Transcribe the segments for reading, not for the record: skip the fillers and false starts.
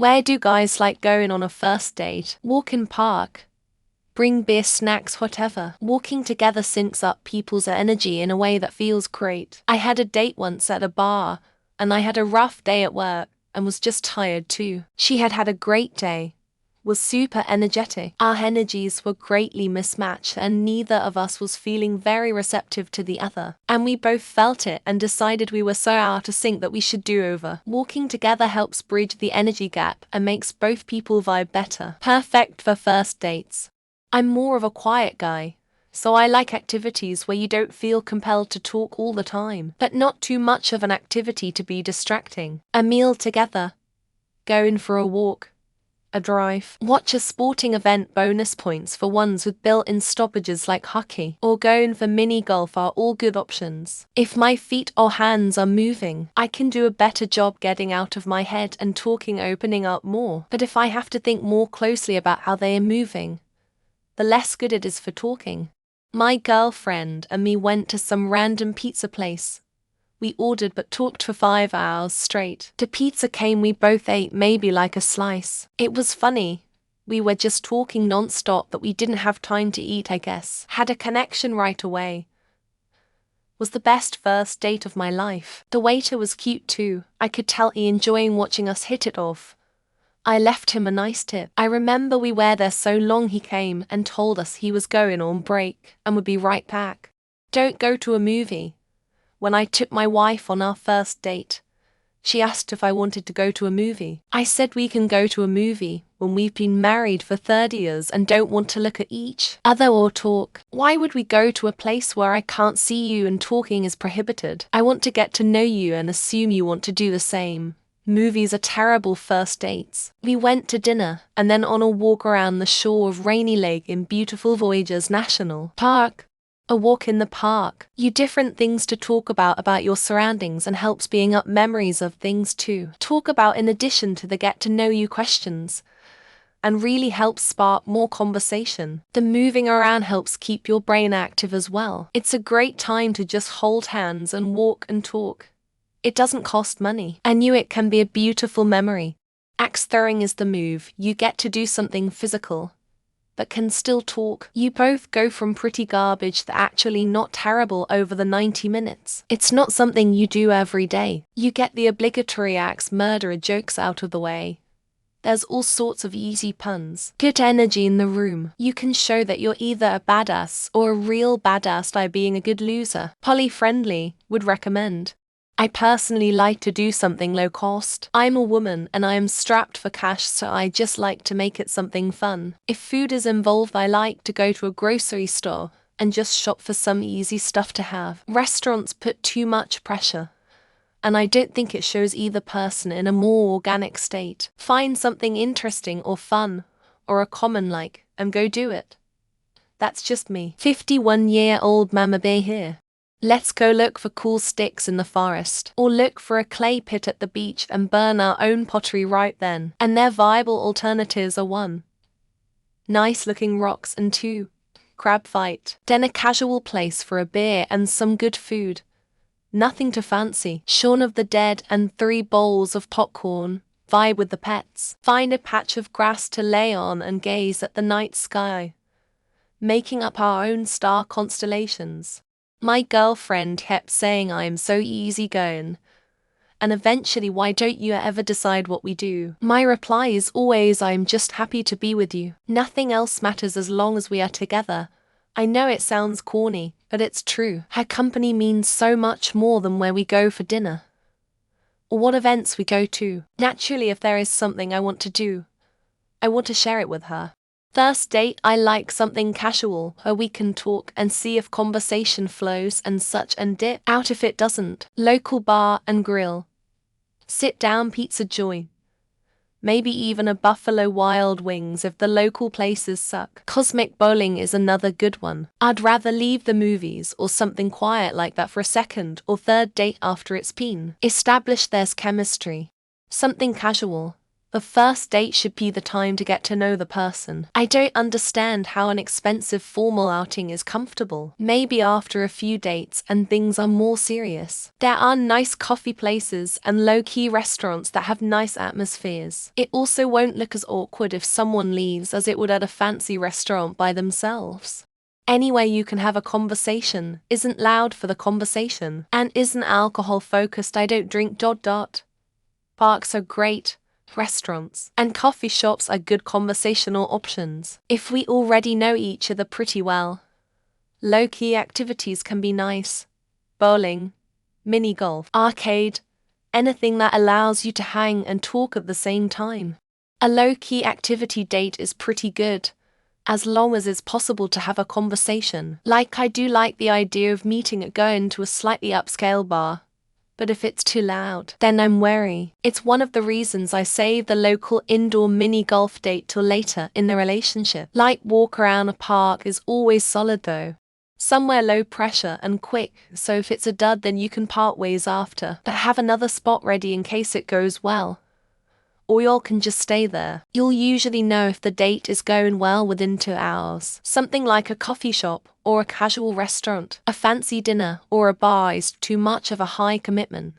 Where do guys like going on a first date? Walk in park. Bring beer, snacks, whatever. Walking together syncs up people's energy in a way that feels great. I had a date once at a bar, and I had a rough day at work, and was just tired too. She had had a great day, was super energetic. Our energies were greatly mismatched and neither of us was feeling very receptive to the other. And we both felt it and decided we were so out of sync that we should do over. Walking together helps bridge the energy gap and makes both people vibe better. Perfect for first dates. I'm more of a quiet guy, so I like activities where you don't feel compelled to talk all the time, but not too much of an activity to be distracting. A meal together. Going for a walk. A drive. Watch a sporting event. Bonus points for ones with built-in stoppages like hockey or going for mini golf are all good options. If my feet or hands are moving, I can do a better job getting out of my head and talking, opening up more. But if I have to think more closely about how they are moving, the less good it is for talking. My girlfriend and me went to some random pizza place. We ordered but talked for 5 hours straight. The pizza came, we both ate maybe like a slice. It was funny. We were just talking non-stop but we didn't have time to eat, I guess. Had a connection right away. Was the best first date of my life. The waiter was cute too. I could tell he enjoying watching us hit it off. I left him a nice tip. I remember we were there so long he came and told us he was going on break and would be right back. Don't go to a movie. When I took my wife on our first date, she asked if I wanted to go to a movie. I said we can go to a movie when we've been married for 30 years and don't want to look at each other or talk. Why would we go to a place where I can't see you and talking is prohibited? I want to get to know you and assume you want to do the same. Movies are terrible first dates. We went to dinner and then on a walk around the shore of Rainy Lake in beautiful Voyagers National Park. A walk in the park. You different things to talk about your surroundings and helps being up memories of things too. Talk about in addition to the get to know you questions and really helps spark more conversation. The moving around helps keep your brain active as well. It's a great time to just hold hands and walk and talk. It doesn't cost money. I knew it can be a beautiful memory. Axe throwing is the move. You get to do something physical, but can still talk. You both go from pretty garbage to actually not terrible over the 90 minutes. It's not something you do every day. You get the obligatory axe murderer jokes out of the way. There's all sorts of easy puns. Good energy in the room. You can show that you're either a badass or a real badass by being a good loser. Poly-friendly, would recommend. I personally like to do something low cost. I'm a woman and I am strapped for cash, so I just like to make it something fun. If food is involved, I like to go to a grocery store and just shop for some easy stuff to have. Restaurants put too much pressure, and I don't think it shows either person in a more organic state. Find something interesting or fun or a common like and go do it. That's just me. 51-year-old Mama Bear here. Let's go look for cool sticks in the forest, or look for a clay pit at the beach and burn our own pottery right then. And their viable alternatives are 1. Nice looking rocks and 2. Crab fight. Then a casual place for a beer and some good food. Nothing too fancy. Shaun of the Dead and 3 bowls of popcorn. Vibe with the pets. Find a patch of grass to lay on and gaze at the night sky, making up our own star constellations. My girlfriend kept saying I'm so easygoing, and eventually why don't you ever decide what we do? My reply is always I'm just happy to be with you. Nothing else matters as long as we are together. I know it sounds corny, but it's true. Her company means so much more than where we go for dinner or what events we go to. Naturally, if there is something I want to do, I want to share it with her. First date, I like something casual, where we can talk and see if conversation flows and such, and dip out if it doesn't. Local bar and grill. Sit down pizza joint. Maybe even a Buffalo Wild Wings if the local places suck. Cosmic bowling is another good one. I'd rather leave the movies or something quiet like that for a second or third date after it's been established there's chemistry. Something casual. The first date should be the time to get to know the person. I don't understand how an expensive formal outing is comfortable. Maybe after a few dates and things are more serious. There are nice coffee places and low-key restaurants that have nice atmospheres. It also won't look as awkward if someone leaves as it would at a fancy restaurant by themselves. Anyway, you can have a conversation, isn't loud for the conversation, and isn't alcohol focused. I don't drink. Parks are great. Restaurants and coffee shops are good conversational options. If we already know each other pretty well, low-key activities can be nice. Bowling, mini golf, arcade, anything that allows you to hang and talk at the same time. A low-key activity date is pretty good, as long as it's possible to have a conversation. Like, I do like the idea of meeting at going to a slightly upscale bar. But if it's too loud, then I'm wary. It's one of the reasons I save the local indoor mini golf date till later in the relationship. Light walk around a park is always solid though. Somewhere low pressure and quick, so if it's a dud then you can part ways after, but have another spot ready in case it goes well. Or y'all can just stay there. You'll usually know if the date is going well within 2 hours. Something like a coffee shop or a casual restaurant. A fancy dinner or a bar is too much of a high commitment.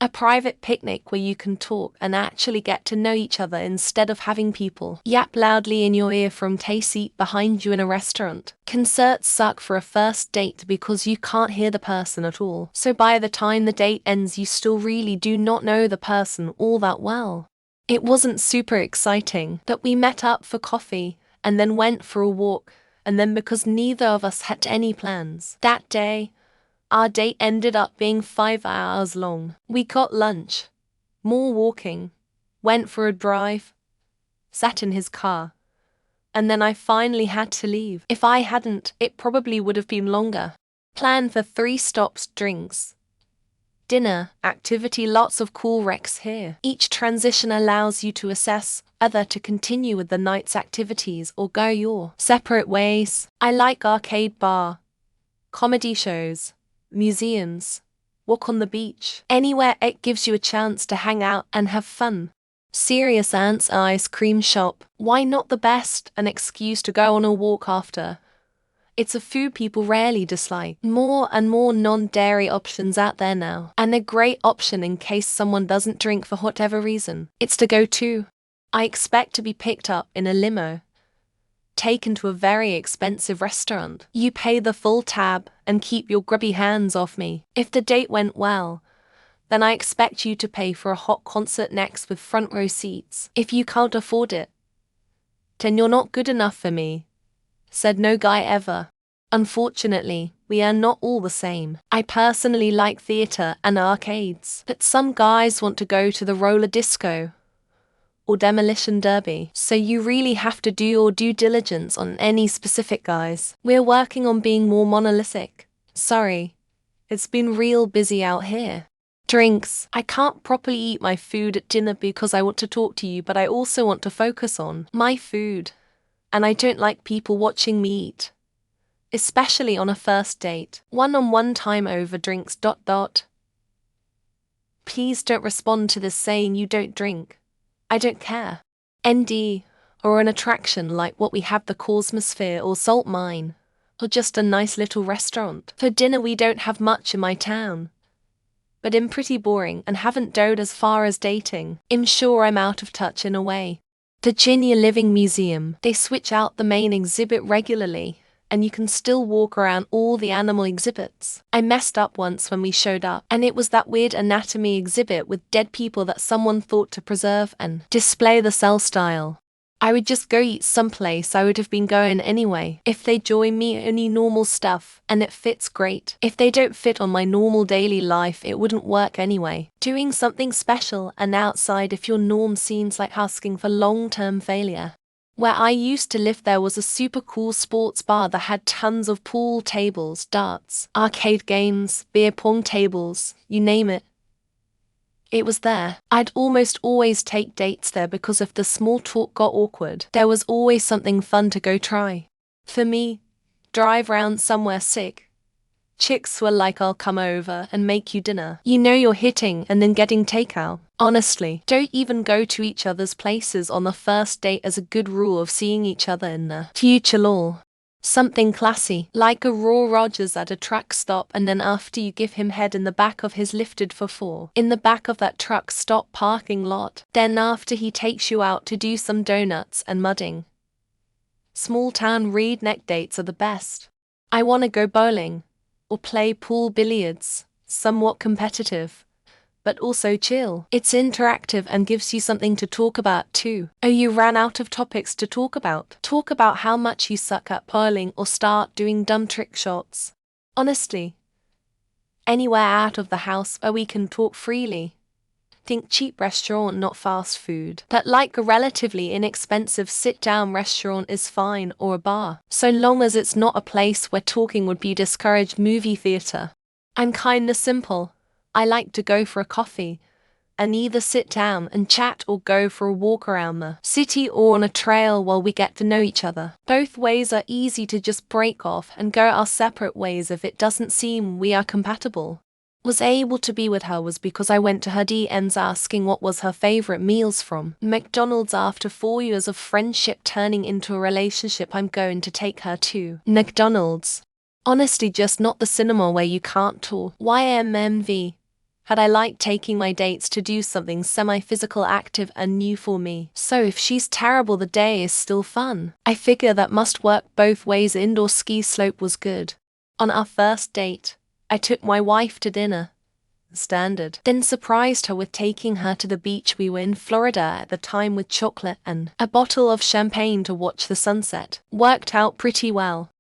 A private picnic where you can talk and actually get to know each other instead of having people yap loudly in your ear from a seat behind you in a restaurant. Concerts suck for a first date because you can't hear the person at all. So by the time the date ends you still really do not know the person all that well. It wasn't super exciting that we met up for coffee and then went for a walk, and then because neither of us had any plans that day, our date ended up being 5 hours long. We got lunch, more walking, went for a drive, sat in his car, and then I finally had to leave. If I hadn't, it probably would have been longer. Plan for 3 stops, drinks, dinner, activity, lots of cool recs here. Each transition allows you to assess whether to continue with the night's activities or go your separate ways. I like arcade bar, comedy shows, museums, walk on the beach. Anywhere it gives you a chance to hang out and have fun. Serious Ants ice cream shop. Why not the best? An excuse to go on a walk after. It's a food people rarely dislike. More and more non-dairy options out there now. And a great option in case someone doesn't drink for whatever reason. It's the go-to. I expect to be picked up in a limo, taken to a very expensive restaurant. You pay the full tab and keep your grubby hands off me. If the date went well, then I expect you to pay for a hot concert next with front row seats. If you can't afford it, then you're not good enough for me. Said no guy ever. Unfortunately, we are not all the same. I personally like theatre and arcades, but some guys want to go to the roller disco or demolition derby, so you really have to do your due diligence on any specific guys. We're working on being more monolithic. Sorry, it's been real busy out here. Drinks. I can't properly eat my food at dinner because I want to talk to you, but I also want to focus on my food. And I don't like people watching me eat. Especially on a first date. One-on-one time over drinks. Please don't respond to this saying you don't drink. I don't care. ND, or an attraction like what we have, the Cosmosphere or Salt Mine, or just a nice little restaurant. For dinner we don't have much in my town. But I'm pretty boring and haven't dove as far as dating. I'm sure I'm out of touch in a way. Virginia Living Museum. They switch out the main exhibit regularly, and you can still walk around all the animal exhibits. I messed up once when we showed up, and it was that weird anatomy exhibit with dead people that someone thought to preserve and display the cell style. I would just go eat someplace I would have been going anyway. If they join me only normal stuff, and it fits great. If they don't fit on my normal daily life, it wouldn't work anyway. Doing something special and outside if your norm seems like asking for long-term failure. Where I used to live there was a super cool sports bar that had tons of pool tables, darts, arcade games, beer pong tables, you name it. It was there. I'd almost always take dates there because if the small talk got awkward, there was always something fun to go try. For me, drive round somewhere sick, Chicks were like, I'll come over and make you dinner. You know you're hitting and then getting takeout. Honestly, don't even go to each other's places on the first date as a good rule of seeing each other in the future lol. Something classy, like a Raw Rogers at a truck stop, and then after you give him head in the back of his lifted for 4 in the back of that truck stop parking lot. Then after he takes you out to do some donuts and mudding. Small town redneck dates are the best. I wanna go bowling. Or play pool billiards, somewhat competitive, but also chill. It's interactive and gives you something to talk about too. Oh, you ran out of topics to talk about? Talk about how much you suck at bowling or start doing dumb trick shots. Honestly, anywhere out of the house where we can talk freely. Think cheap restaurant, not fast food. But like a relatively inexpensive sit-down restaurant is fine, or a bar. So long as it's not a place where talking would be discouraged. Movie theater. I'm kinda simple. I like to go for a coffee and either sit down and chat or go for a walk around the city or on a trail while we get to know each other. Both ways are easy to just break off and go our separate ways if it doesn't seem we are compatible. Was able to be with her was because I went to her DMs asking what was her favorite meals from McDonald's. After 4 years of friendship turning into a relationship, I'm going to take her to McDonald's. Honestly, just not the cinema where you can't talk. YMMV. Had I liked taking my dates to do something semi-physical, active and new for me. So if she's terrible, the day is still fun. I figure that must work both ways. Indoor ski slope was good. On our first date, I took my wife to dinner. Standard. Then surprised her with taking her to the beach. We were in Florida at the time with chocolate and a bottle of champagne to watch the sunset. Worked out pretty well.